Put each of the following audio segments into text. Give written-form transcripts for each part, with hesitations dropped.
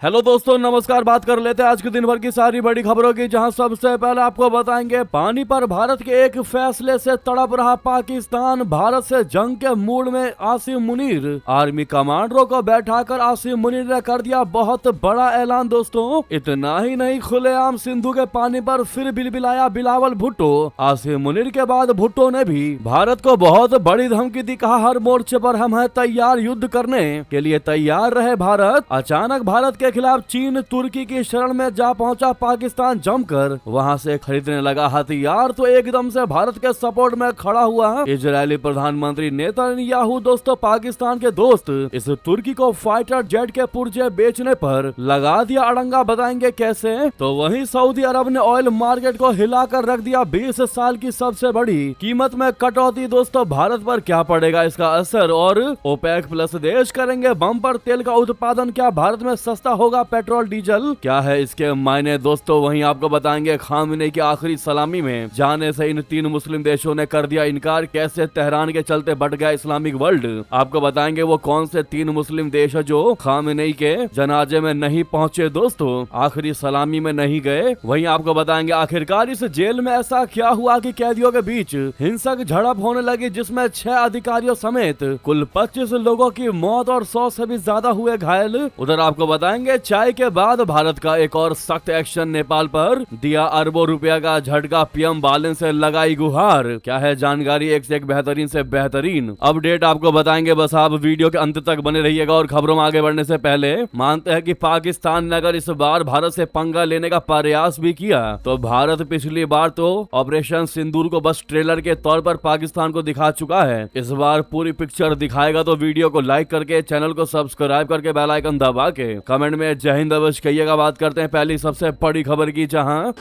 Hello दोस्तों, नमस्कार। बात कर लेते हैं आज के दिन भर की सारी बड़ी खबरों की, जहां सबसे पहले आपको बताएंगे पानी पर भारत के एक फैसले से तड़प रहा पाकिस्तान। भारत से जंग के मूड में आसिम मुनीर। आर्मी कमांडरों को बैठाकर आसिम मुनीर ने कर दिया बहुत बड़ा ऐलान। दोस्तों, इतना ही नहीं, खुलेआम सिंधु के पानी पर फिर बिलबिलाया बिलावल भुट्टो। आसिम मुनीर के बाद भुट्टो ने भी भारत को बहुत बड़ी धमकी दी। कहा, हर मोर्चे पर हम हैं तैयार, युद्ध करने के लिए तैयार रहे भारत। अचानक भारत के खिलाफ चीन तुर्की की शरण में जा पहुंचा पाकिस्तान। जमकर वहां से खरीदने लगा हथियार, तो एकदम से भारत के सपोर्ट में खड़ा हुआ इजरायली प्रधानमंत्री नेतन्याहू। दोस्तों, पाकिस्तान के दोस्त इस तुर्की को फाइटर जेट के पुर्जे बेचने पर लगा दिया अड़ंगा। बताएंगे कैसे। तो वहीं सऊदी अरब ने ऑयल मार्केट को हिलाकर रख दिया 20 साल की सबसे बड़ी कीमत में कटौती। दोस्तों, भारत पर क्या पड़ेगा इसका असर, और ओपेक प्लस देश करेंगे बम्पर तेल का उत्पादन। क्या भारत में सस्ता होगा पेट्रोल डीजल, क्या है इसके मायने। दोस्तों, वहीं आपको बताएंगे खामनेई की आखिरी सलामी में जाने से इन 3 मुस्लिम देशों ने कर दिया इनकार। कैसे तेहरान के चलते बढ़ गया इस्लामिक वर्ल्ड। आपको बताएंगे वो कौन से 3 मुस्लिम देश है जो खामनेई के जनाजे में नहीं पहुंचे, दोस्तों आखिरी सलामी में नहीं गए। वहीं आपको बताएंगे आखिरकार इस जेल में ऐसा क्या हुआ कि कैदियों के बीच हिंसक झड़प होने लगी, जिसमें 6 अधिकारियों समेत कुल 25 लोगों की मौत और 100 से भी ज्यादा हुए घायल। उधर आपको बताएंगे चाय के बाद भारत का एक और सख्त एक्शन। नेपाल पर दिया अरबों रुपया का झटका, पीएम बालन से लगाई गुहार। क्या है जानकारी, एक से एक बेहतरीन से बेहतरीन अपडेट आपको बताएंगे। बस आप वीडियो के अंत तक बने रहिएगा। और खबरों में आगे बढ़ने से पहले मानते हैं कि पाकिस्तान ने अगर इस बार भारत से पंगा लेने का प्रयास भी किया, तो भारत पिछली बार तो ऑपरेशन सिंदूर को बस ट्रेलर के तौर पर पाकिस्तान को दिखा चुका है। इस बार पूरी पिक्चर दिखाएगा। तो वीडियो को लाइक करके, चैनल को सब्सक्राइब करके, बेल आइकन दबा के कमेंट में जय हिंद अवश्य कहिएगा। बात करते हैं पहली सबसे बड़ी खबर की, जहां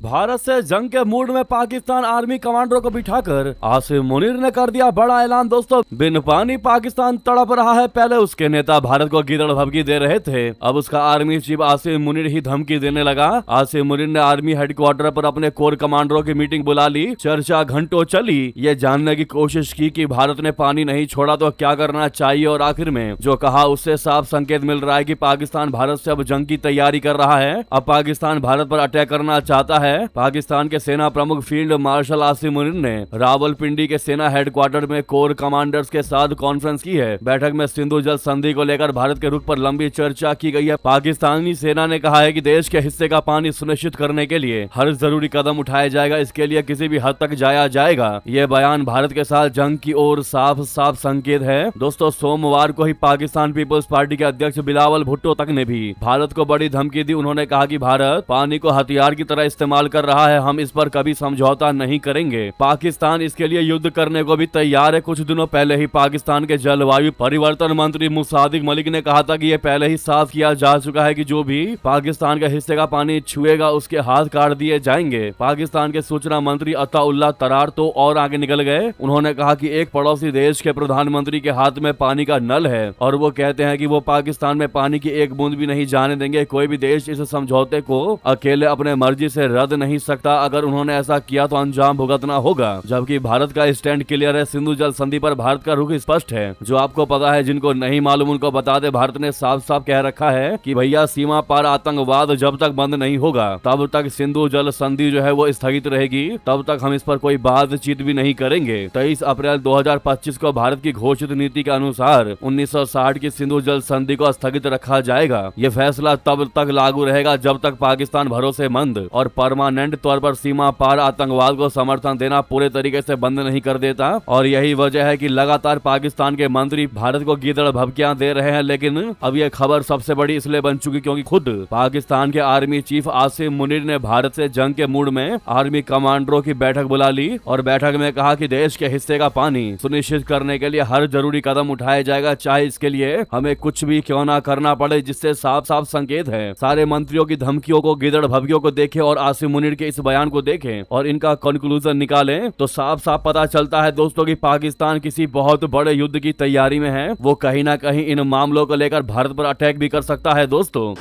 भारत से जंग के मूड में पाकिस्तान आर्मी कमांडरों को बिठाकर आसिम मुनीर ने कर दिया बड़ा ऐलान। दोस्तों, बिन पानी पाकिस्तान तड़प रहा है। पहले उसके नेता भारत को गिदड़ धमकी दे रहे थे, अब उसका आर्मी चीफ आसिम मुनीर ही धमकी देने लगा। आसिम मुनीर ने आर्मी हेडक्वार्टर पर अपने कोर कमांडरों की मीटिंग बुला ली। चर्चा घंटों चली, ये जानने की कोशिश की कि भारत ने पानी नहीं छोड़ा तो क्या करना चाहिए, और आखिर में जो कहा उससे साफ संकेत मिल रहा है कि पाकिस्तान भारत से अब जंग की तैयारी कर रहा है। अब पाकिस्तान भारत पर अटैक करना चाहता है। पाकिस्तान के सेना प्रमुख फील्ड मार्शल आसिम मुनीर ने रावलपिंडी के सेना हेडक्वार्टर में कोर कमांडर्स के साथ कॉन्फ्रेंस की है। बैठक में सिंधु जल संधि को लेकर भारत के रुख पर लंबी चर्चा की गई है। पाकिस्तानी सेना ने कहा है कि देश के हिस्से का पानी सुनिश्चित करने के लिए हर जरूरी कदम उठाया जाएगा, इसके लिए किसी भी हद तक जाया जाएगा। ये बयान भारत के साथ जंग की ओर साफ साफ संकेत है। दोस्तों, सोमवार को ही पाकिस्तान पीपल्स पार्टी के अध्यक्ष बिलावल भुट्टो तक ने भी भारत को बड़ी धमकी दी। उन्होंने कहा कि भारत पानी को हथियार की तरह इस्तेमाल कर रहा है, हम इस पर कभी समझौता नहीं करेंगे। पाकिस्तान इसके लिए युद्ध करने को भी तैयार है। कुछ दिनों पहले ही पाकिस्तान के जलवायु परिवर्तन मंत्री मुसादिक मलिक ने कहा था कि ये पहले ही साफ किया जा चुका है कि जो भी पाकिस्तान के हिस्से का पानी छुएगा उसके हाथ काट दिए जाएंगे। पाकिस्तान के सूचना मंत्री अताउल्लाह तरार तो और आगे निकल गए। उन्होंने कहा कि एक पड़ोसी देश के प्रधानमंत्री के हाथ में पानी का नल है और वो कहते हैं कि वो पाकिस्तान में पानी की एक बूंद भी नहीं जाने देंगे। कोई भी देश इस समझौते को अकेले अपने मर्जी से रद्द नहीं सकता, अगर उन्होंने ऐसा किया तो अंजाम भुगतना होगा। जबकि भारत का स्टैंड क्लियर है। सिंधु जल संधि पर भारत का रुख स्पष्ट है। जो आपको पता है, जिनको नहीं मालूम उनको बता दे, भारत ने साफ साफ कह रखा है कि भैया सीमा पार आतंकवाद जब तक बंद नहीं होगा तब तक सिंधु जल संधि जो है वो स्थगित रहेगी, तब तक हम इस पर कोई बातचीत भी नहीं करेंगे। 23 अप्रैल 2025 को भारत की घोषित नीति के अनुसार 1960 की सिंधु जल संधि को स्थगित रखा जाएगा। ये फैसला तब तक लागू रहेगा जब तक पाकिस्तान भरोसेमंद और परमानेंट तौर पर सीमा पार आतंकवाद को समर्थन देना पूरे तरीके से बंद नहीं कर देता। और यही वजह है कि लगातार पाकिस्तान के मंत्री भारत को गिदड़ भभकियां दे रहे हैं। लेकिन अब यह खबर सबसे बड़ी इसलिए बन चुकी क्योंकि खुद पाकिस्तान के आर्मी चीफ आसिम मुनीर ने भारत से जंग के मूड में आर्मी कमांडरों की बैठक बुला ली और बैठक में कहा कि देश के हिस्से का पानी सुनिश्चित करने के लिए हर जरूरी कदम उठाया जाएगा, चाहे इसके लिए हमें कुछ भी क्यों ना करना पड़े। जिससे साफ साफ संकेत है। सारे मंत्रियों की धमकियों को, गिदड़ भभकियों को देखे और आसिम मुनीर के इस बयान को देखें और इनका कंक्लूजन निकालें तो साफ साफ पता चलता है दोस्तों कि पाकिस्तान किसी बहुत बड़े युद्ध की तैयारी में है। वो कहीं ना कहीं इन मामलों को लेकर भारत पर अटैक भी कर सकता है। दोस्तों,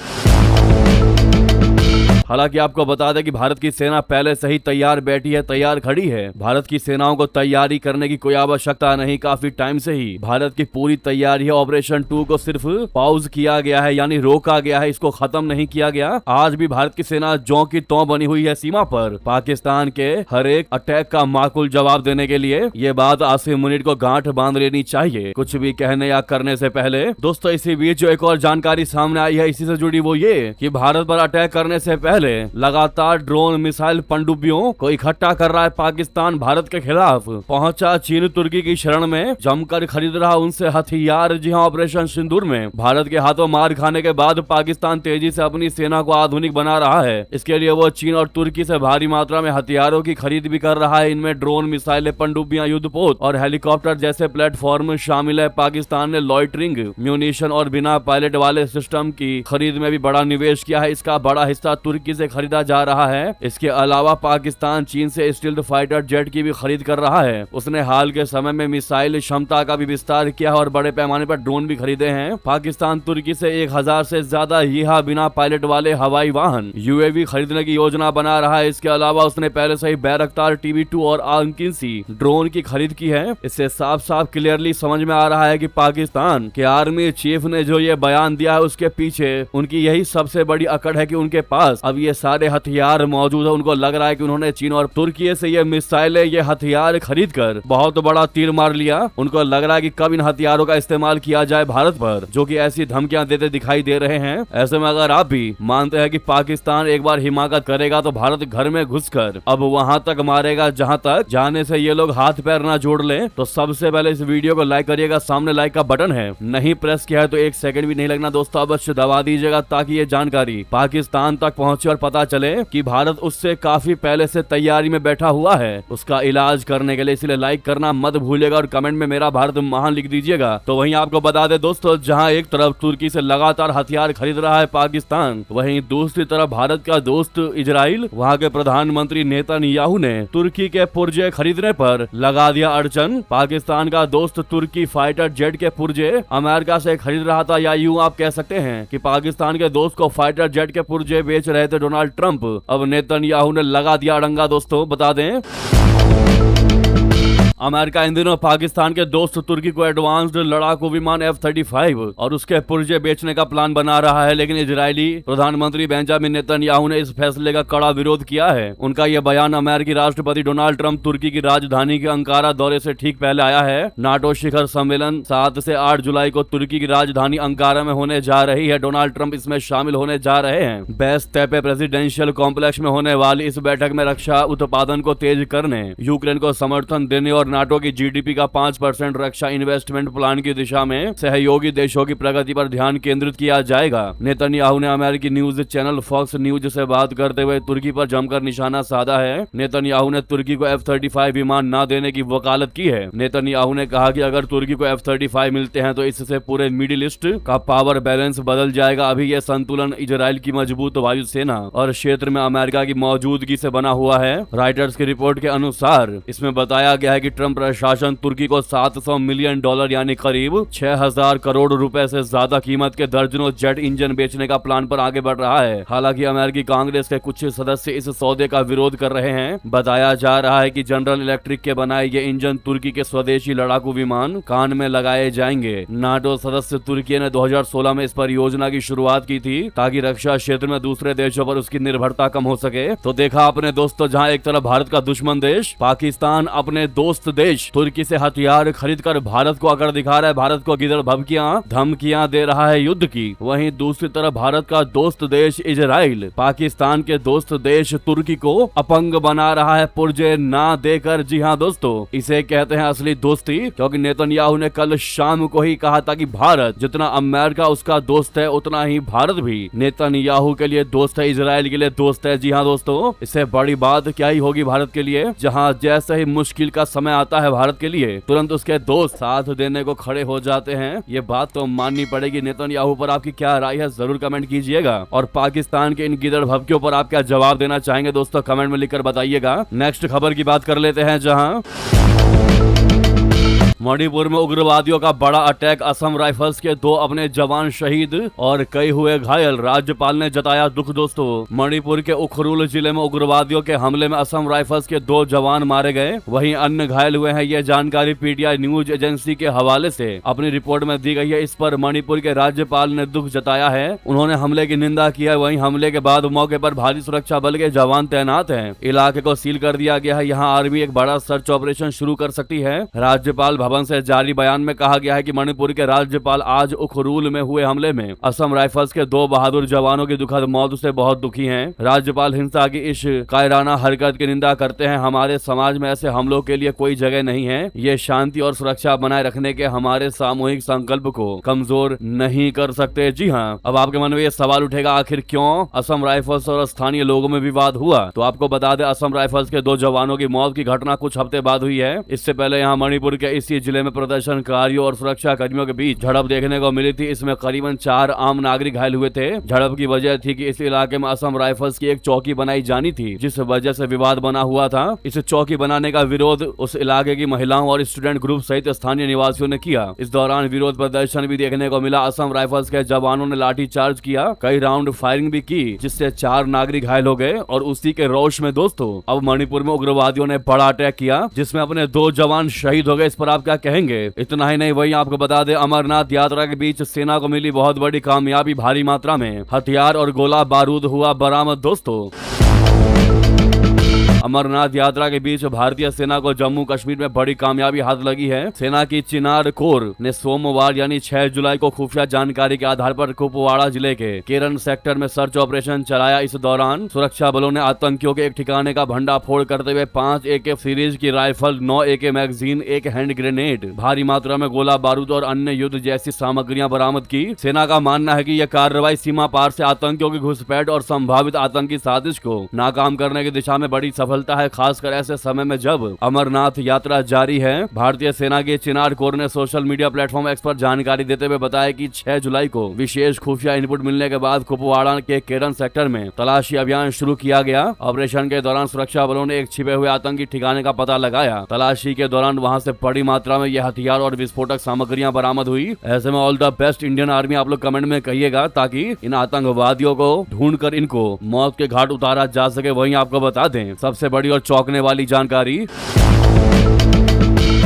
हालांकि आपको बता दें कि भारत की सेना पहले से ही तैयार बैठी है, तैयार खड़ी है। भारत की सेनाओं को तैयारी करने की कोई आवश्यकता नहीं, काफी टाइम से ही भारत की पूरी तैयारी है। ऑपरेशन 2 को सिर्फ पॉज किया गया है, यानी रोका गया है, इसको खत्म नहीं किया गया। आज भी भारत की सेना जौ की तौ बनी हुई है सीमा पर, पाकिस्तान के हर एक अटैक का माकूल जवाब देने के लिए। ये बात आसिम मुनीर को गांठ बांध लेनी चाहिए कुछ भी कहने या करने से पहले। दोस्तों इसी बीच जो एक और जानकारी सामने आई है इसी से जुड़ी, वो ये कि भारत पर अटैक करने से पहले लगातार ड्रोन मिसाइल पनडुब्बियों को इकट्ठा कर रहा है पाकिस्तान भारत के खिलाफ। पहुंचा चीन तुर्की की शरण में, जमकर खरीद रहा उनसे हथियार। जी हां, ऑपरेशन सिंदूर में भारत के हाथों मार खाने के बाद पाकिस्तान तेजी से अपनी सेना को आधुनिक बना रहा है। इसके लिए वो चीन और तुर्की से भारी मात्रा में हथियारों की खरीद भी कर रहा है। इनमें ड्रोन मिसाइलें, पनडुब्बियां, युद्धपोत और हेलीकॉप्टर जैसे प्लेटफॉर्म शामिल है। पाकिस्तान ने लॉइटरिंग म्यूनिशन और बिना पायलट वाले सिस्टम की खरीद में भी बड़ा निवेश किया है। इसका बड़ा हिस्सा तुर्की से खरीदा जा रहा है। इसके अलावा पाकिस्तान चीन से स्टील्थ फाइटर जेट की भी खरीद कर रहा है। उसने हाल के समय में मिसाइल क्षमता का भी विस्तार किया और बड़े पैमाने पर ड्रोन भी खरीदे हैं। पाकिस्तान तुर्की से 1000 से ज्यादा यह बिना पायलट वाले हवाई वाहन यूएवी खरीदने की योजना बना रहा है। इसके अलावा उसने पहले से ही बैरक्तार TB2 और आंकिंसी ड्रोन की खरीद की है। इससे साफ साफ क्लियरली समझ में आ रहा है कि पाकिस्तान के आर्मी चीफ ने जो ये बयान दिया है उसके पीछे उनकी यही सबसे बड़ी अकड़ है कि उनके पास अब ये सारे हथियार मौजूद है। उनको लग रहा है कि उन्होंने चीन और तुर्की से ये मिसाइलें, ये हथियार खरीद कर बहुत बड़ा तीर मार लिया। उनको लग रहा है कि कब इन हथियारों का इस्तेमाल किया जाए भारत पर, जो कि ऐसी धमकियां देते दिखाई दे रहे हैं। ऐसे में अगर आप भी मानते हैं कि पाकिस्तान एक बार हिमाकत करेगा तो भारत घर में घुसकर अब वहां तक मारेगा जहां तक जाने से ये लोग हाथ पैर ना जोड़ ले, तो सबसे पहले इस वीडियो को लाइक करिएगा। सामने लाइक का बटन है, नहीं प्रेस किया है तो 1 सेकंड भी नहीं लगना दोस्तों, अवश्य दबा दीजिएगा ताकि ये जानकारी पाकिस्तान तक पहुंचे और पता चले कि भारत उससे काफी पहले से तैयारी में बैठा हुआ है उसका इलाज करने के लिए। इसलिए लाइक करना मत भूलिएगा और कमेंट में मेरा भारत महान लिख दीजिएगा। तो वहीं आपको बता दे दोस्तों, जहां एक तरफ तुर्की से लगातार हथियार खरीद रहा है पाकिस्तान, वहीं दूसरी तरफ भारत का दोस्त इजराइल, वहां के प्रधानमंत्री नेतन्याहू ने तुर्की के पुर्जे खरीदने पर लगा दिया अड़चन। पाकिस्तान का दोस्त तुर्की फाइटर जेट के पुर्जे अमेरिका से खरीद रहा था, या यूं आप कह सकते हैं कि पाकिस्तान के दोस्त को फाइटर जेट के पुर्जे बेच रहे थे डोनाल्ड ट्रंप। अब नेतन्याहू ने लगा दिया अड़ंगा दोस्तों। बता दें अमेरिका इन दिनों पाकिस्तान के दोस्त तुर्की को एडवांस्ड लड़ाकू विमान F-35 और उसके पुर्जे बेचने का प्लान बना रहा है, लेकिन इजरायली प्रधानमंत्री बेंजामिन नेतन्याहू ने इस फैसले का कड़ा विरोध किया है। उनका यह बयान अमेरिकी राष्ट्रपति डोनाल्ड ट्रंप तुर्की की राजधानी के अंकारा दौरे से ठीक पहले आया है। नाटो शिखर सम्मेलन 7 से 8 जुलाई को तुर्की की राजधानी अंकारा में होने जा रही है। डोनाल्ड ट्रंप इसमें शामिल होने जा रहे हैं। बेशतेपे प्रेसिडेंशियल कॉम्प्लेक्स में होने वाली इस बैठक में रक्षा उत्पादन को तेज करने, यूक्रेन को समर्थन देने और नाटो की GDP का 5% रक्षा इन्वेस्टमेंट प्लान की दिशा में सहयोगी देशों की प्रगति पर ध्यान केंद्रित किया जाएगा। नेतन्याहू ने अमेरिकी न्यूज चैनल फॉक्स न्यूज से बात करते हुए तुर्की पर जमकर निशाना साधा है। नेतन्याहू ने तुर्की को F-35 विमान न देने की वकालत की है। नेतन्याहू ने कहा कि अगर तुर्की को F-35 मिलते हैं तो इससे पूरे मिडिल ईस्ट का पावर बैलेंस बदल जाएगा। अभी यह संतुलन इजराइल की मजबूत वायुसेना और क्षेत्र में अमेरिका की मौजूदगी से बना हुआ है। राइटर्स की रिपोर्ट के अनुसार इसमें बताया गया है कि ट्रंप प्रशासन तुर्की को $700 मिलियन यानी करीब 6000 करोड़ रुपए से ज्यादा कीमत के दर्जनों जेट इंजन बेचने का प्लान पर आगे बढ़ रहा है। हालांकि अमेरिकी कांग्रेस के कुछ सदस्य इस सौदे का विरोध कर रहे हैं। बताया जा रहा है कि जनरल इलेक्ट्रिक के बनाए ये इंजन तुर्की के स्वदेशी लड़ाकू विमान कान में लगाए जाएंगे। नाटो सदस्य तुर्की ने 2016 में इस परियोजना की शुरुआत की थी ताकि रक्षा क्षेत्र में दूसरे देशों पर उसकी निर्भरता कम हो सके। तो देखा आपने दोस्तों, जहां एक तरफ भारत का दुश्मन देश पाकिस्तान अपने दोस्त देश तुर्की से हथियार खरीदकर भारत को अकड़ दिखा रहा है, भारत को गिदड़ भभकियां धमकियां दे रहा है युद्ध की, वहीं दूसरी तरफ भारत का दोस्त देश इजराइल पाकिस्तान के दोस्त देश तुर्की को अपंग बना रहा है पुर्जे ना देकर। जी हाँ दोस्तों, इसे कहते हैं असली दोस्ती, क्योंकि नेतन्याहू ने कल शाम को ही कहा था कि भारत जितना अमेरिका उसका दोस्त है उतना ही भारत भी नेतन्याहू के लिए दोस्त है, इजराइल के लिए दोस्त है। जी हाँ दोस्तों, इससे बड़ी बात क्या ही होगी भारत के लिए, जहाँ जैसे ही मुश्किल का समय आता है भारत के लिए तुरंत उसके दोस्त साथ देने को खड़े हो जाते हैं। ये बात तो माननी पड़ेगी। नेतन्याहू पर आपकी क्या राय है जरूर कमेंट कीजिएगा, और पाकिस्तान के इन गिदड़ भभकियों पर आप क्या जवाब देना चाहेंगे दोस्तों कमेंट में लिखकर बताइएगा। नेक्स्ट खबर की बात कर लेते हैं, जहां मणिपुर में उग्रवादियों का बड़ा अटैक, असम राइफल्स के 2 अपने जवान शहीद और कई हुए घायल, राज्यपाल ने जताया दुख। दोस्तों, मणिपुर के उखरुल जिले में उग्रवादियों के हमले में असम राइफल्स के 2 जवान मारे गए, वहीं अन्य घायल हुए हैं। यह जानकारी पीटीआई न्यूज एजेंसी के हवाले से अपनी रिपोर्ट में दी गई है। इस पर मणिपुर के राज्यपाल ने दुख जताया है। उन्होंने हमले की निंदा की है। वहीं हमले के बाद मौके पर भारी सुरक्षा बल के जवान तैनात हैं। इलाके को सील कर दिया गया है। यहाँ आर्मी एक बड़ा सर्च ऑपरेशन शुरू कर सकती है। राज्यपाल भवन से जारी बयान में कहा गया है कि मणिपुर के राज्यपाल आज उखरुल में हुए हमले में असम राइफल्स के 2 बहादुर जवानों की दुखद मौत से बहुत दुखी हैं। राज्यपाल हिंसा की इस कायराना हरकत की निंदा करते हैं। हमारे समाज में ऐसे हमलों के लिए कोई जगह नहीं है। ये शांति और सुरक्षा बनाए रखने के हमारे सामूहिक संकल्प को कमजोर नहीं कर सकते। जी हाँ, अब आपके मन में ये सवाल उठेगा, आखिर क्यों असम राइफल्स और स्थानीय लोगों में विवाद हुआ? तो आपको बता दें, असम राइफल्स के 2 जवानों की मौत की घटना कुछ हफ्ते बाद हुई है। इससे पहले यहाँ मणिपुर के इसी जिले में प्रदर्शनकारियों और सुरक्षा कर्मियों के बीच झड़प देखने को मिली थी। इसमें करीबन 4 आम नागरिक घायल हुए थे। झड़प की वजह थी कि इस इलाके में असम राइफल्स की एक चौकी बनाई जानी थी, जिस वजह से विवाद बना हुआ था। इस चौकी बनाने का विरोध उस इलाके की महिलाओं और स्टूडेंट ग्रुप सहित स्थानीय निवासियों ने किया। इस दौरान विरोध प्रदर्शन भी देखने को मिला। असम राइफल्स के जवानों ने लाठीचार्ज किया, कई राउंड फायरिंग भी की, जिससे 4 नागरिक घायल हो गए। और उसी के रोष में दोस्तों, अब मणिपुर में उग्रवादियों ने बड़ा अटैक किया, जिसमें अपने 2 जवान शहीद हो गए। इस पर आप क्या कहेंगे? इतना ही नहीं, वहीं आपको बता दें, अमरनाथ यात्रा के बीच सेना को मिली बहुत बड़ी कामयाबी, भारी मात्रा में हथियार और गोला बारूद हुआ बरामद। दोस्तों, अमरनाथ यात्रा के बीच भारतीय सेना को जम्मू कश्मीर में बड़ी कामयाबी हाथ लगी है। सेना की चिनार कोर ने सोमवार यानी 6 जुलाई को खुफिया जानकारी के आधार पर कुपवाड़ा जिले के केरन सेक्टर में सर्च ऑपरेशन चलाया। इस दौरान सुरक्षा बलों ने आतंकियों के एक ठिकाने का भंडाफोड़ करते हुए 5 AK सीरीज की rifle, 9 AK magazine, 1 hand grenade, भारी मात्रा में गोला बारूद और अन्य युद्ध जैसी सामग्रियां बरामद की। सेना का मानना है कि यह कार्रवाई सीमा पार से आतंकियों की घुसपैठ और संभावित आतंकी साजिश को नाकाम करने की दिशा में बड़ी सफलता है, खासकर ऐसे समय में जब अमरनाथ यात्रा जारी है। भारतीय सेना के चिनार कोर ने सोशल मीडिया प्लेटफॉर्म एक्स पर जानकारी देते हुए बताया कि 6 जुलाई को विशेष खुफिया इनपुट मिलने के बाद कुपवाड़ा के केरन सेक्टर में तलाशी अभियान शुरू किया गया। ऑपरेशन के दौरान सुरक्षा बलों ने एक छिपे हुए आतंकी ठिकाने का पता लगाया। तलाशी के दौरान वहां से बड़ी मात्रा में यह हथियार और विस्फोटक सामग्रियां बरामद हुई। ऐसे में all the best Indian army आप लोग कमेंट में कहिएगा, ताकि इन आतंकवादियों को ढूंढकर इनको मौत के घाट उतारा जा सके। वहीं आपको बता दें, सबसे बड़ी और चौंकने वाली जानकारी,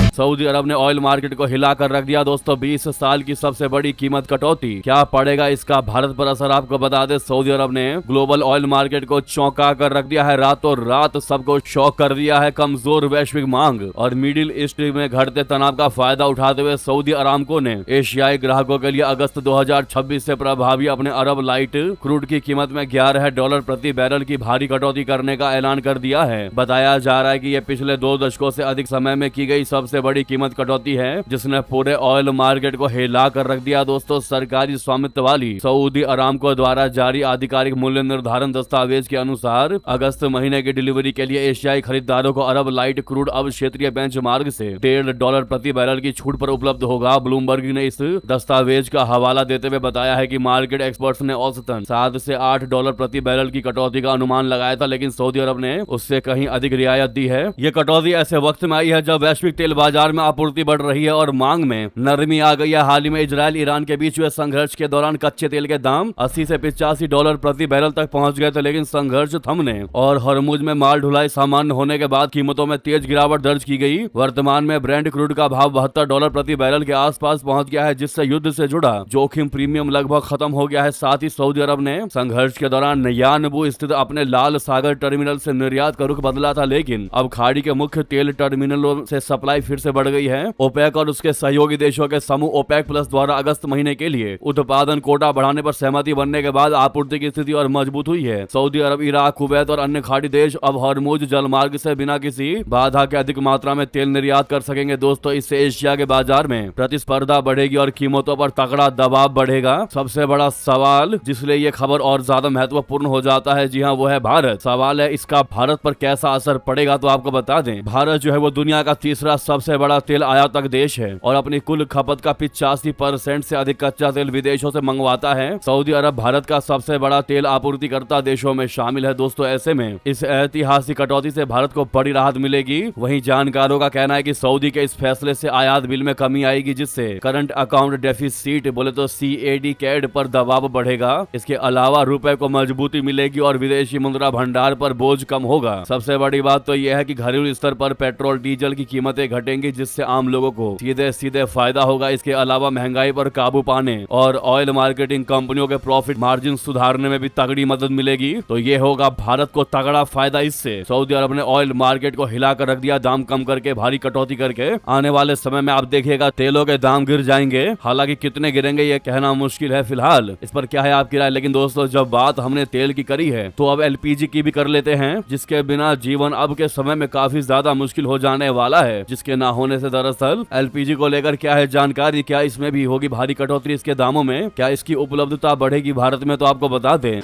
सऊदी अरब ने ऑयल मार्केट को हिलाकर रख दिया। दोस्तों, 20 साल की सबसे बड़ी कीमत कटौती, क्या पड़ेगा इसका भारत पर असर? आपको बता दें, सऊदी अरब ने ग्लोबल ऑयल मार्केट को चौंका कर रख दिया है। रातों रात सबको शॉक कर दिया है। कमजोर वैश्विक मांग और मिडिल ईस्ट में घटते तनाव का फायदा उठाते हुए सऊदी अरामको ने एशियाई ग्राहकों के लिए अगस्त 2026 से प्रभावी अपने अरब लाइट क्रूड की कीमत में $11 प्रति बैरल की भारी कटौती करने का ऐलान कर दिया है। बताया जा रहा है कि यह पिछले 2 दशकों से अधिक समय में की गई सबसे बड़ी कीमत कटौती है, जिसने पूरे ऑयल मार्केट को हिला कर रख दिया। दोस्तों, सरकारी स्वामित्व वाली सऊदी अरामको द्वारा जारी आधिकारिक मूल्य निर्धारण दस्तावेज के अनुसार अगस्त महीने की डिलीवरी के लिए एशियाई खरीदारों को अरब लाइट क्रूड अब क्षेत्रीय बेंचमार्क से $1.5 प्रति बैरल की छूट पर उपलब्ध होगा। ब्लूमबर्ग ने इस दस्तावेज का हवाला देते हुए बताया है कि मार्केट एक्सपर्ट्स ने औसतन $7 से $8 प्रति बैरल की कटौती का अनुमान लगाया था, लेकिन सऊदी अरब ने उससे कहीं अधिक रियायत दी है। ये कटौती ऐसे वक्त में आई है जब वैश्विक तेल बाजार में आपूर्ति बढ़ रही है और मांग में नरमी आ गई है। हाल ही में इजराइल ईरान के बीच हुए संघर्ष के दौरान कच्चे तेल के दाम $80 से $85 प्रति बैरल तक पहुंच गए थे, लेकिन संघर्ष थमने और हरमुज में माल ढुलाई सामान्य होने के बाद कीमतों में तेज गिरावट दर्ज की गई। वर्तमान में ब्रेंट क्रूड का भाव $72 प्रति बैरल के आसपास पहुंच गया है, जिससे युद्ध से जुड़ा जोखिम प्रीमियम लगभग खत्म हो गया है। साथ ही सऊदी अरब ने संघर्ष के दौरान यानबू स्थित अपने लाल सागर टर्मिनल से निर्यात का रुख बदला था, लेकिन अब खाड़ी के मुख्य तेल टर्मिनलों से सप्लाई फिर से बढ़ गई है। ओपेक और उसके सहयोगी देशों के समूह ओपेक प्लस द्वारा अगस्त महीने के लिए उत्पादन कोटा बढ़ाने पर सहमति बनने के बाद आपूर्ति की स्थिति और मजबूत हुई है। सऊदी अरब, इराक, कुवैत और अन्य खाड़ी देश अब हरमुज जलमार्ग से बिना किसी बाधा के अधिक मात्रा में तेल निर्यात कर सकेंगे। दोस्तों, इससे एशिया के बाजार में प्रतिस्पर्धा बढ़ेगी और कीमतों पर तगड़ा दबाव बढ़ेगा। सबसे बड़ा सवाल जिसलिए ये खबर और ज्यादा महत्वपूर्ण हो जाता है, जी हाँ, वो है भारत। सवाल है इसका भारत पर कैसा असर पड़ेगा। तो आपको बता दें, भारत जो है वो दुनिया का तीसरा सबसे सबसे बड़ा तेल आयातक देश है और अपनी कुल खपत का 85% से अधिक कच्चा तेल विदेशों से मंगवाता है। सऊदी अरब भारत का सबसे बड़ा तेल आपूर्तिकर्ता देशों में शामिल है। दोस्तों, ऐसे में इस ऐतिहासिक कटौती से भारत को बड़ी राहत मिलेगी। वहीं जानकारों का कहना है कि सऊदी के इस फैसले से आयात बिल में कमी आएगी, जिससे करंट अकाउंट डेफिसिट बोले तो CAD कैड पर दबाव बढ़ेगा। इसके अलावा रुपए को मजबूती मिलेगी और विदेशी मुद्रा भंडार पर बोझ कम होगा। सबसे बड़ी बात तो यह है कि घरेलू स्तर पर पेट्रोल डीजल की कीमतें घटेंगी, जिससे आम लोगों को सीधे सीधे फायदा होगा। इसके अलावा महंगाई पर काबू पाने और ऑयल मार्केटिंग कंपनियों के प्रॉफिट मार्जिन सुधारने में भी तगड़ी मदद मिलेगी। तो ये होगा भारत को तगड़ा फायदा। इससे सऊदी अरब ने ऑयल मार्केट को हिलाकर रख दिया, दाम कम करके, भारी कटौती करके। आने वाले समय में आप देखिएगा तेलों के दाम गिर जाएंगे। हालांकि कितने गिरेंगे ये कहना मुश्किल है फिलहाल। इस पर क्या है आपकी राय? लेकिन दोस्तों, जब बात हमने तेल की करी है तो अब LPG की भी कर लेते हैं, जिसके बिना जीवन अब के समय में काफी ज्यादा मुश्किल हो जाने वाला है। जिसके ना होने से दरअसल LPG को लेकर क्या है जानकारी, क्या इसमें भी होगी भारी कटौती इसके दामों में, क्या इसकी उपलब्धता बढ़ेगी भारत में, तो आपको बता दें।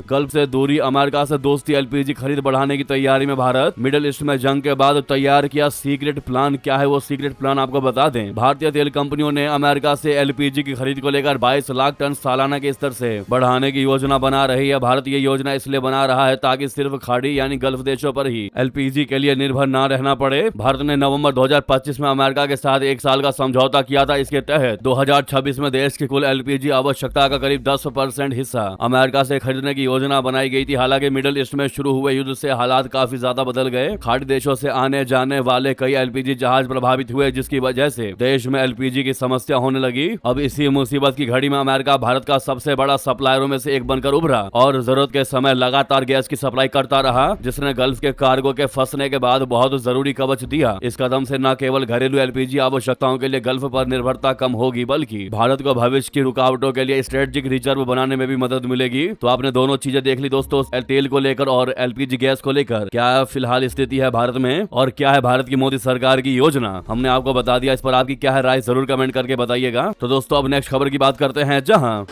गल्फ से दूरी, अमेरिका से दोस्ती, LPG खरीद बढ़ाने की तैयारी में भारत। मिडिल ईस्ट में जंग के बाद तैयार किया सीक्रेट प्लान। क्या है वो सीक्रेट प्लान आपको बता दें। भारतीय तेल कंपनियों ने अमेरिका से LPG की खरीद को लेकर 22 लाख टन सालाना के स्तर से बढ़ाने की योजना बना रही है। भारत ये योजना इसलिए बना रहा है ताकि सिर्फ खाड़ी यानी गल्फ देशों पर ही LPG के लिए निर्भर न रहना पड़े। भारत ने नवंबर 2025 में अमेरिका के साथ 1 साल का समझौता किया था। इसके तहत 2026 में देश की कुल LPG आवश्यकता का करीब 10% हिस्सा अमेरिका से खरीदने की योजना बनाई गई थी। हालांकि मिडिल ईस्ट में शुरू हुए युद्ध से हालात काफी ज्यादा बदल गए। खाड़ी देशों से आने जाने वाले कई LPG जहाज प्रभावित हुए, जिसकी वजह से देश में LPG की समस्या होने लगी। अब इसी मुसीबत की घड़ी में अमेरिका भारत का सबसे बड़ा सप्लायरों में से एक बनकर उभरा और जरूरत के समय लगातार गैस की सप्लाई करता रहा, जिसने गल्फ के कार्गो के फंसने के बाद बहुत जरूरी कवच दिया। इस कदम से न केवल घरेलू LPG आवश्यकताओं के लिए गल्फ पर निर्भरता कम होगी, बल्कि भारत को भविष्य की रुकावटों के लिए स्ट्रेटेजिक रिजर्व बनाने में भी मदद मिलेगी। तो आपने दोनों चीजें देख ली दोस्तों, तेल को लेकर और LPG गैस को लेकर क्या फिलहाल स्थिति है भारत में और क्या है भारत की मोदी सरकार की योजना, हमने आपको बता दिया। इस पर आपकी क्या है राय, जरूर कमेंट करके बताइएगा। तो दोस्तों, अब नेक्स्ट खबर की बात करते हैं, जहां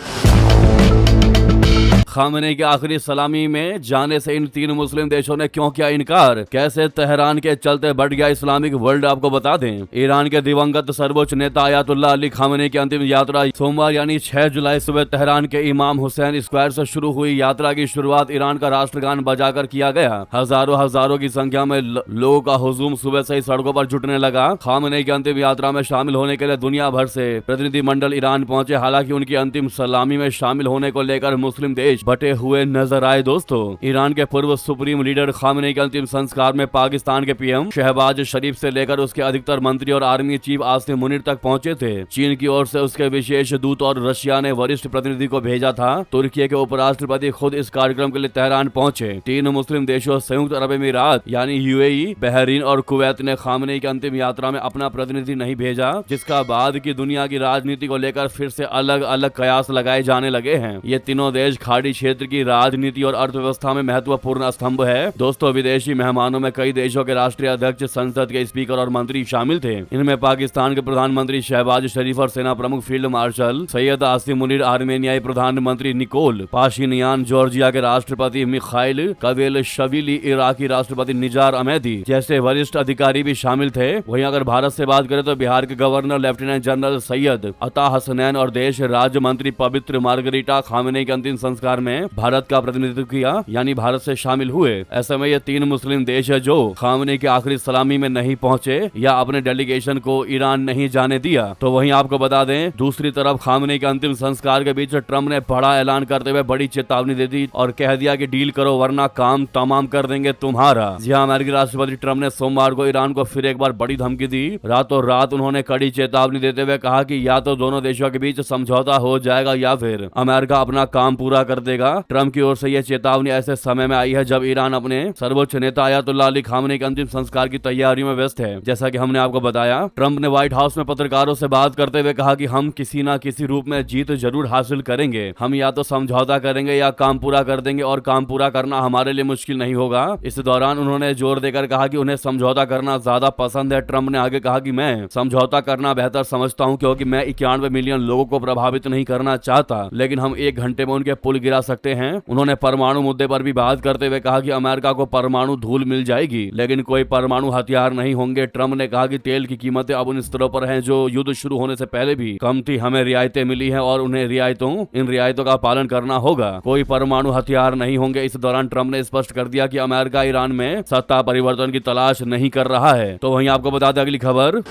खामेनी की आखिरी सलामी में जाने से इन 3 मुस्लिम देशों ने क्यों किया इनकार, कैसे तेहरान के चलते बढ़ गया इस्लामिक वर्ल्ड, आपको बता दें। ईरान के दिवंगत सर्वोच्च नेता अयातुल्लाह अली खामेनी की अंतिम यात्रा सोमवार यानी 6 जुलाई सुबह तेहरान के इमाम हुसैन स्क्वायर से शुरू हुई। यात्रा की शुरुआत ईरान का राष्ट्रगान बजाकर किया गया। हजारों की संख्या में लोगों का हुजूम सुबह से ही सड़कों पर जुटने लगा। खामेनी की अंतिम यात्रा में शामिल होने के लिए दुनिया भर से प्रतिनिधिमंडल ईरान पहुंचे। हालांकि उनकी अंतिम सलामी में शामिल होने को लेकर मुस्लिम देश बटे हुए नजर आए। दोस्तों, ईरान के पूर्व सुप्रीम लीडर खामेनी के अंतिम संस्कार में पाकिस्तान के PM शहबाज शरीफ से लेकर उसके अधिकतर मंत्री और आर्मी चीफ आसिम मुनीर तक पहुंचे थे। चीन की ओर से उसके विशेष दूत और रशिया ने वरिष्ठ प्रतिनिधि को भेजा था। तुर्की के उपराष्ट्रपति खुद इस कार्यक्रम के लिए तेहरान पहुंचे। 3 मुस्लिम देशों संयुक्त अरब अमीरात यानी UAE, बहरीन और कुवैत ने खामेनी की अंतिम यात्रा में अपना प्रतिनिधि नहीं भेजा, जिसका बाद की दुनिया की राजनीति को लेकर फिर से अलग अलग कयास लगाए जाने लगे हैं। ये तीनों देश खाड़ी क्षेत्र की राजनीति और अर्थव्यवस्था में महत्वपूर्ण स्तंभ है। दोस्तों, विदेशी मेहमानों में कई देशों के राष्ट्रीय अध्यक्ष, संसद के स्पीकर और मंत्री शामिल थे। इनमें पाकिस्तान के प्रधानमंत्री शहबाज शरीफ और सेना प्रमुख फील्ड मार्शल सैयद आसिम मुनीर, आर्मेनियाई प्रधानमंत्री निकोल पाशिनियान, जॉर्जिया के राष्ट्रपति मिखाइल कवेलशविली, इराकी राष्ट्रपति निजार अहमदी जैसे वरिष्ठ अधिकारी भी शामिल थे। वहीं अगर भारत से बात करें तो बिहार के गवर्नर लेफ्टिनेंट जनरल सैयद अता हसनैन और देश राज्य मंत्री पवित्र मार्गरीटा खामेनी के अंतिम संस्कार में भारत का प्रतिनिधित्व किया, यानी भारत से शामिल हुए। ऐसे में ये 3 मुस्लिम देश है जो खामेनी की आखिरी सलामी में नहीं पहुंचे या अपने डेलीगेशन को ईरान नहीं जाने दिया। तो वहीं आपको बता दें, दूसरी तरफ खामेनी के अंतिम संस्कार के बीच ट्रम्प ने बड़ा ऐलान करते हुए बड़ी चेतावनी दे दी और कह दिया कि डील करो वरना काम तमाम कर देंगे तुम्हारा। जी हाँ, अमेरिकी राष्ट्रपति ट्रम्प ने सोमवार को ईरान को फिर एक बार बड़ी धमकी दी। रातों रात उन्होंने कड़ी चेतावनी देते हुए कहा कि या तो दोनों देशों के बीच समझौता हो जाएगा या फिर अमेरिका अपना काम पूरा कर देगा। ट्रम्प की ओर से यह चेतावनी ऐसे समय में आई है जब ईरान अपने सर्वोच्च नेता अयातुल्लाह अली खामेनी के अंतिम संस्कार की तैयारियों में व्यस्त है। जैसा कि हमने आपको बताया, ट्रम्प ने व्हाइट हाउस में पत्रकारों से बात करते हुए कहा कि हम किसी न किसी रूप में जीत जरूर हासिल करेंगे। हम या तो समझौता करेंगे या काम पूरा कर देंगे और काम पूरा करना हमारे लिए मुश्किल नहीं होगा। इस दौरान उन्होंने जोर देकर कहा कि उन्हें समझौता करना ज्यादा पसंद है। ट्रम्प ने आगे कहा कि मैं समझौता करना बेहतर समझता हूँ क्योंकि मैं 91 मिलियन लोगों को प्रभावित नहीं करना चाहता, लेकिन हम 1 घंटे में उनके पुल गिरा जा सकते हैं। उन्होंने परमाणु मुद्दे पर भी बात करते हुए कहा कि अमेरिका को परमाणु धूल मिल जाएगी लेकिन कोई परमाणु हथियार नहीं होंगे। ट्रंप ने कहा कि तेल की कीमतें अब उन स्तरों पर हैं जो युद्ध शुरू होने से पहले भी कम थी। हमें रियायतें मिली हैं और उन्हें इन रियायतों का पालन करना होगा। कोई परमाणु हथियार नहीं होंगे। इस दौरान ट्रंप ने स्पष्ट कर दिया कि अमेरिका ईरान में सत्ता परिवर्तन की तलाश नहीं कर रहा है। तो वहीं आपको बता दें अगली खबर,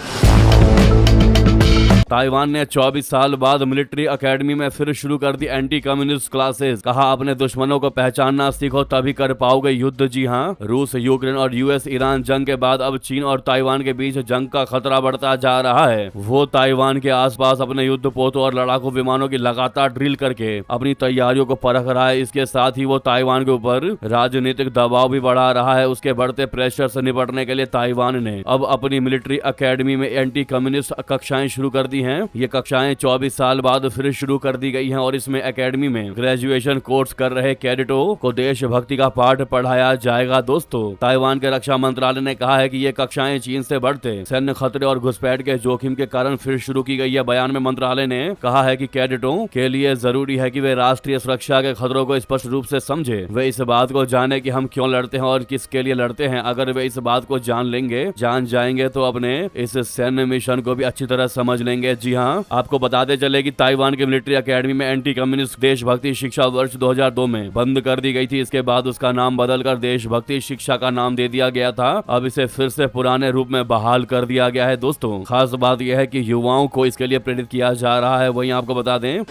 ताइवान ने 24 साल बाद मिलिट्री एकेडमी में फिर शुरू कर दी एंटी कम्युनिस्ट क्लासेस। कहा अपने दुश्मनों को पहचानना सीखो तभी कर पाओगे युद्ध। जी हाँ, रूस, यूक्रेन और यूएस ईरान जंग के बाद अब चीन और ताइवान के बीच जंग का खतरा बढ़ता जा रहा है। वो ताइवान के आसपास अपने युद्ध पोतों और लड़ाकू विमानों की लगातार ड्रिल करके अपनी तैयारियों को परख रहा है। इसके साथ ही वो ताइवान के ऊपर राजनीतिक दबाव भी बढ़ा रहा है। उसके बढ़ते प्रेशर से निपटने के लिए ताइवान ने अब अपनी मिलिट्री एकेडमी में एंटी कम्युनिस्ट कक्षाएं शुरू कर दी हैं। ये कक्षाएं 24 साल बाद फिर शुरू कर दी गई हैं और इसमें एकेडमी में ग्रेजुएशन कोर्स कर रहे कैडेटों को देशभक्ति का पाठ पढ़ाया जाएगा। दोस्तों, ताइवान के रक्षा मंत्रालय ने कहा है कि ये कक्षाएं चीन से बढ़ते सैन्य खतरे और घुसपैठ के जोखिम के कारण फिर शुरू की गई है। बयान में मंत्रालय ने कहा है कि कैडेटों के लिए जरूरी है कि वे राष्ट्रीय सुरक्षा के खतरों को स्पष्ट रूप से समझे। वे इस बात को जाने कि हम क्यों लड़ते हैं और किसके लिए लड़ते हैं। अगर वे इस बात को जान जाएंगे तो अपने इस सैन्य मिशन को भी अच्छी तरह समझ लेंगे। जी हाँ, आपको बताते चले कि ताइवान की मिलिट्री एकेडमी में एंटी कम्युनिस्ट देशभक्ति शिक्षा वर्ष 2002 में बंद कर दी गई थी। इसके बाद उसका नाम बदलकर देशभक्ति शिक्षा का नाम दे दिया गया था। अब इसे फिर से पुराने रूप में बहाल कर दिया गया है। दोस्तों, खास बात यह है कि युवाओं को इसके लिए प्रेरित किया जा रहा है। वहीं आपको बता दें,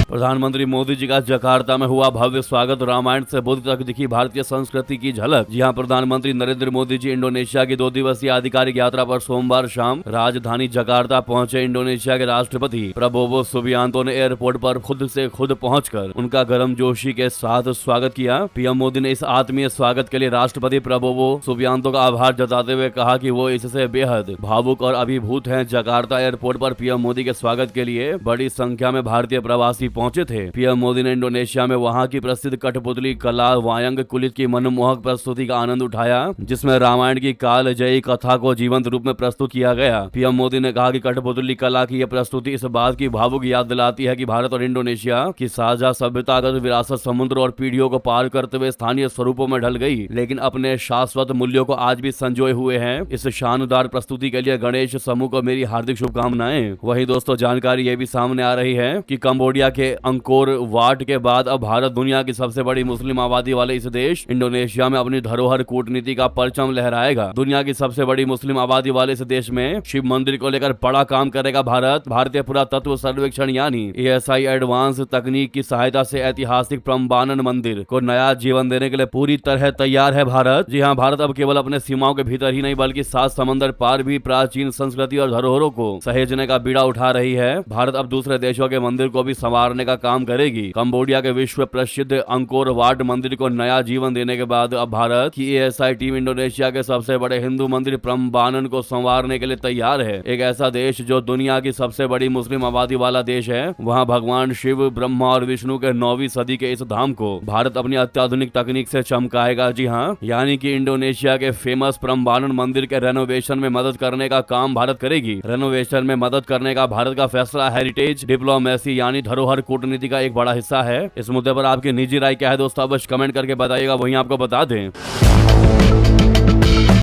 प्रधानमंत्री मोदी जी का जकार्ता में हुआ भव्य स्वागत। रामायण से बुद्ध तक दिखी भारतीय संस्कृति की झलक। जी हां, प्रधानमंत्री नरेंद्र मोदी जी इंडोनेशिया की 2 दिवसीय आधिकारिक यात्रा पर सोमवार शाम राजधानी जकार्ता पहुंचे। इंडोनेशिया के राष्ट्रपति प्रबोवो सुबियांतो ने एयरपोर्ट पर खुद पहुंचकर उनका गर्मजोशी के साथ स्वागत किया। पीएम मोदी ने इस आत्मीय स्वागत के लिए राष्ट्रपति प्रबोवो सुबियांतो का आभार जताते हुए कहा कि वो इससे बेहद भावुक और अभिभूत हैं। जकार्ता एयरपोर्ट पर पीएम मोदी के स्वागत के लिए बड़ी संख्या में भारतीय प्रवासी पहुंचे थे। पीएम मोदी ने इंडोनेशिया में वहां की प्रसिद्ध कठपुतली कला वायंग कुलित की मनमोहक प्रस्तुति का आनंद उठाया, जिसमें रामायण की कालजयी कथा को जीवंत रूप में प्रस्तुत किया गया। पीएम मोदी ने कहा कि कठपुतली कला की यह प्रस्तुति इस बात की भावुक याद दिलाती है कि भारत और इंडोनेशिया की साझा सभ्यतागत विरासत समुद्र और पीढ़ियों को पार करते हुए स्थानीय स्वरूपों में ढल गई, लेकिन अपने शाश्वत मूल्यों को आज भी संजोए हुए हैं। इस शानदार प्रस्तुति के लिए गणेश समूह को मेरी हार्दिक शुभकामनाएं। वहीं दोस्तों, जानकारी ये भी सामने आ रही है कि कंबोडिया के अंकोर वाट के बाद अब भारत दुनिया की सबसे बड़ी मुस्लिम आबादी वाले इस देश इंडोनेशिया में अपनी धरोहर कूटनीति का परचम लहराएगा। दुनिया की सबसे बड़ी मुस्लिम आबादी वाले इस देश में शिव मंदिर को लेकर बड़ा काम करेगा भारत। भारतीय पुरातत्व सर्वेक्षण यानी ASI एडवांस तकनीक की सहायता से ऐतिहासिक प्रम्बानन मंदिर को नया जीवन देने के लिए पूरी तरह तैयार है भारत। जी हाँ, भारत अब केवल अपने सीमाओं के भीतर ही नहीं बल्कि 7 समंदर पार भी प्राचीन संस्कृति और धरोहरों को सहेजने का बीड़ा उठा रही है। भारत अब दूसरे देशों के मंदिर को भी संवारने का काम करेगी। कंबोडिया के विश्व प्रसिद्ध अंकोर वाट मंदिर को नया जीवन देने के बाद अब भारत की ASI टीम इंडोनेशिया के सबसे बड़े हिंदू मंदिर प्रम्बानन को संवारने के लिए तैयार है। एक ऐसा देश जो दुनिया की सबसे बड़ी मुस्लिम आबादी वाला देश है, वहाँ भगवान शिव, ब्रह्मा और विष्णु के 9वीं सदी के इस धाम को भारत अपनी अत्याधुनिक तकनीक से चमकाएगा। जी हाँ, यानी कि इंडोनेशिया के फेमस प्रम्बानन मंदिर के रेनोवेशन में मदद करने का काम भारत करेगी। रेनोवेशन में मदद करने का भारत का फैसला हेरिटेज डिप्लोमेसी यानी धरोहर कूटनीति का एक बड़ा हिस्सा है। इस मुद्दे पर आपकी निजी राय क्या है दोस्तों, अवश्य कमेंट करके बताइएगा। वहीं आपको बता दें,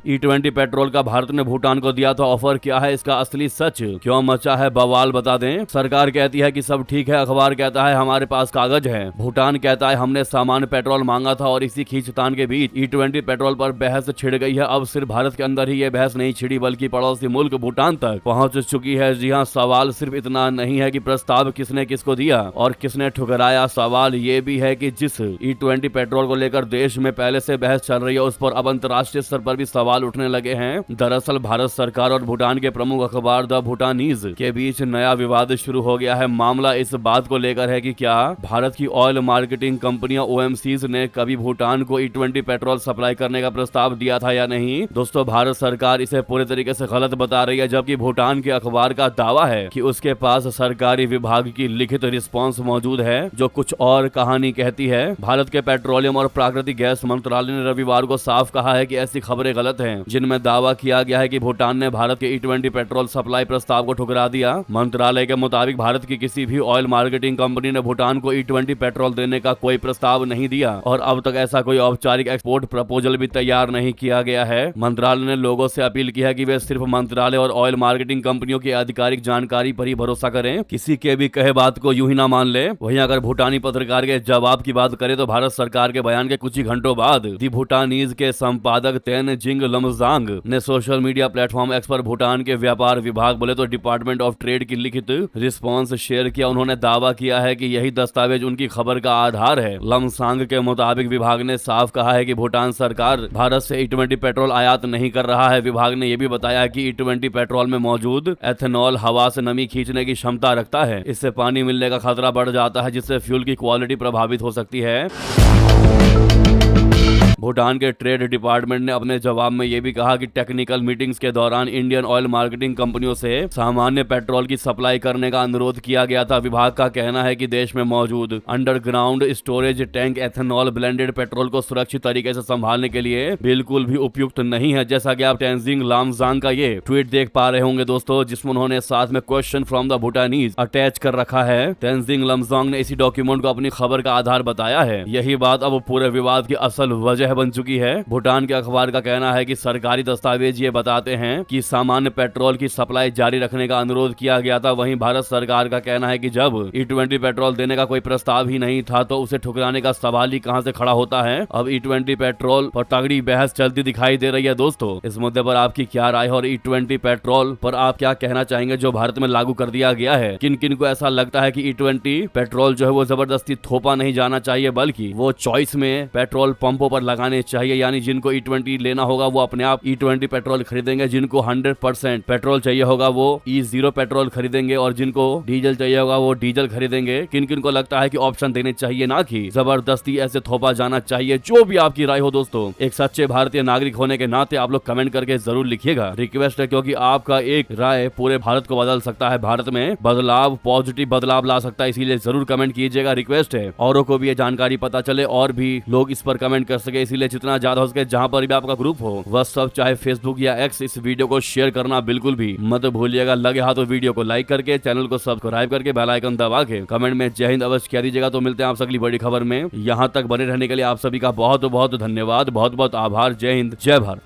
E20 पेट्रोल का भारत ने भूटान को दिया था ऑफर। क्या है इसका असली सच, क्यों मचा है बवाल, बता दें। सरकार कहती है कि सब ठीक है, अखबार कहता है हमारे पास कागज है। भूटान कहता है हमने सामान्य पेट्रोल मांगा था। और इसी खींचतान के बीच E20 पेट्रोल पर बहस छिड़ गई है। अब सिर्फ भारत के अंदर ही ये बहस नहीं छिड़ी बल्कि पड़ोसी मुल्क भूटान तक पहुंच चुकी है। जी हाँ, सवाल सिर्फ इतना नहीं है कि प्रस्ताव किसने किसको दिया और किसने ठुकराया, सवाल ये भी है कि जिस E20 पेट्रोल को लेकर देश में पहले से बहस चल रही है उस पर अब अंतर्राष्ट्रीय स्तर पर भी सवाल उठने लगे हैं। दरअसल भारत सरकार और भूटान के प्रमुख अखबार द भूटानीज के बीच नया विवाद शुरू हो गया है। मामला इस बात को लेकर है कि क्या भारत की ऑयल मार्केटिंग कंपनियां OMCs ने कभी भूटान को E20 पेट्रोल सप्लाई करने का प्रस्ताव दिया था या नहीं। दोस्तों, भारत सरकार इसे पूरे तरीके से गलत बता रही है, जबकि भूटान के अखबार का दावा है कि उसके पास सरकारी विभाग की लिखित रिस्पॉन्स मौजूद है जो कुछ और कहानी कहती है। भारत के पेट्रोलियम और प्राकृतिक गैस मंत्रालय ने रविवार को साफ कहा है कि ऐसी खबरें गलत हैं, जिनमें दावा किया गया है कि भूटान ने भारत के E20 पेट्रोल सप्लाई प्रस्ताव को ठुकरा दिया। मंत्रालय के मुताबिक भारत की किसी भी ऑयल मार्केटिंग कंपनी ने भूटान को E20 पेट्रोल देने का कोई प्रस्ताव नहीं दिया और अब तक ऐसा कोई औपचारिक एक्सपोर्ट प्रपोजल भी तैयार नहीं किया गया है। मंत्रालय ने लोगों से अपील की है कि वे सिर्फ मंत्रालय और ऑयल मार्केटिंग कंपनियों की आधिकारिक जानकारी पर ही भरोसा करें, किसी के भी कहे बात को यूं ही ना मान ले। वहीं अगर भूटानी पत्रकार के जवाब की बात करें तो भारत सरकार के बयान के कुछ ही घंटों बाद दी भूटानीज के संपादक तेनजिंग लमजांग ने सोशल मीडिया प्लेटफॉर्म एक्स पर भूटान के व्यापार विभाग बोले तो डिपार्टमेंट ऑफ ट्रेड की लिखित रिस्पॉन्स शेयर किया। उन्होंने दावा किया है कि यही दस्तावेज उनकी खबर का आधार है। लमसांग के मुताबिक विभाग ने साफ कहा है कि भूटान सरकार भारत से E20 पेट्रोल आयात नहीं कर रहा है। विभाग ने यह भी बताया कि E20 पेट्रोल में मौजूद एथेनॉल हवा से नमी खींचने की क्षमता रखता है। इससे पानी मिलने का खतरा बढ़ जाता है, जिससे फ्यूल की क्वालिटी प्रभावित हो सकती है। भूटान के ट्रेड डिपार्टमेंट ने अपने जवाब में यह भी कहा कि टेक्निकल मीटिंग्स के दौरान इंडियन ऑयल मार्केटिंग कंपनियों से सामान्य पेट्रोल की सप्लाई करने का अनुरोध किया गया था। विभाग का कहना है कि देश में मौजूद underground storage tank ethanol blended petrol को सुरक्षित तरीके से संभालने के लिए बिल्कुल भी उपयुक्त नहीं है। जैसा कि आप तेनजिंग लमजांग का ये ट्वीट देख पा रहे होंगे दोस्तों, जिसमें उन्होंने साथ में क्वेश्चन फ्रॉम द भूटानीज अटैच कर रखा है। तेनजिंग लमजांग ने इसी डॉक्यूमेंट को अपनी खबर का आधार बताया है। यही बात अब पूरे विवाद की असल वजह बन चुकी है। भूटान के अखबार का कहना है कि सरकारी दस्तावेज ये बताते हैं कि सामान्य पेट्रोल की सप्लाई जारी रखने का अनुरोध किया गया था। वहीं भारत सरकार का कहना है कि जब E20 पेट्रोल देने का कोई प्रस्ताव ही नहीं था तो उसे ठुकराने का सवाल ही कहां से खड़ा होता है। अब E20 पेट्रोल पर तगड़ी बहस चलती दिखाई दे रही है। दोस्तों, इस मुद्दे पर आपकी क्या राय है और E20 पेट्रोल पर आप क्या कहना चाहेंगे जो भारत में लागू कर दिया गया है? किन किन को ऐसा लगता है कि E20 पेट्रोल जो है वो जबरदस्ती थोपा नहीं जाना चाहिए, बल्कि वो चॉइस में पेट्रोल पंपों पर लगाने चाहिए, यानी जिनको E20 लेना होगा वो अपने आप E20 पेट्रोल खरीदेंगे, जिनको 100% पेट्रोल चाहिए होगा वो E0 पेट्रोल खरीदेंगे और जिनको डीजल चाहिए होगा वो डीजल खरीदेंगे। किन किन को लगता है कि ऑप्शन देने चाहिए, ना कि जबरदस्ती ऐसे थोपा जाना चाहिए? जो भी आपकी राय हो दोस्तों, एक सच्चे भारतीय नागरिक होने के नाते आप लोग कमेंट करके जरूर लिखिएगा। रिक्वेस्ट है, क्योंकि आपका एक राय पूरे भारत को बदल सकता है, भारत में बदलाव, पॉजिटिव बदलाव ला सकता है, इसीलिए जरूर कमेंट कीजिएगा। रिक्वेस्ट है औरों को भी ये जानकारी पता चले और भी लोग इस पर कमेंट कर सके, इसीलिए जितना ज्यादा हो सके जहां पर भी आपका ग्रुप हो वह सब, चाहे फेसबुक या एक्स, इस वीडियो को शेयर करना बिल्कुल भी मत भूलिएगा। लगे हाथ तो वीडियो को लाइक करके, चैनल को सब्सक्राइब करके, बेल आइकन दबा के कमेंट में जय हिंद अवश्य कह दीजिएगा। तो मिलते हैं आप अगली बड़ी खबर में। यहां तक बने रहने के लिए आप सभी का बहुत बहुत धन्यवाद, बहुत बहुत आभार। जय हिंद, जय भारत।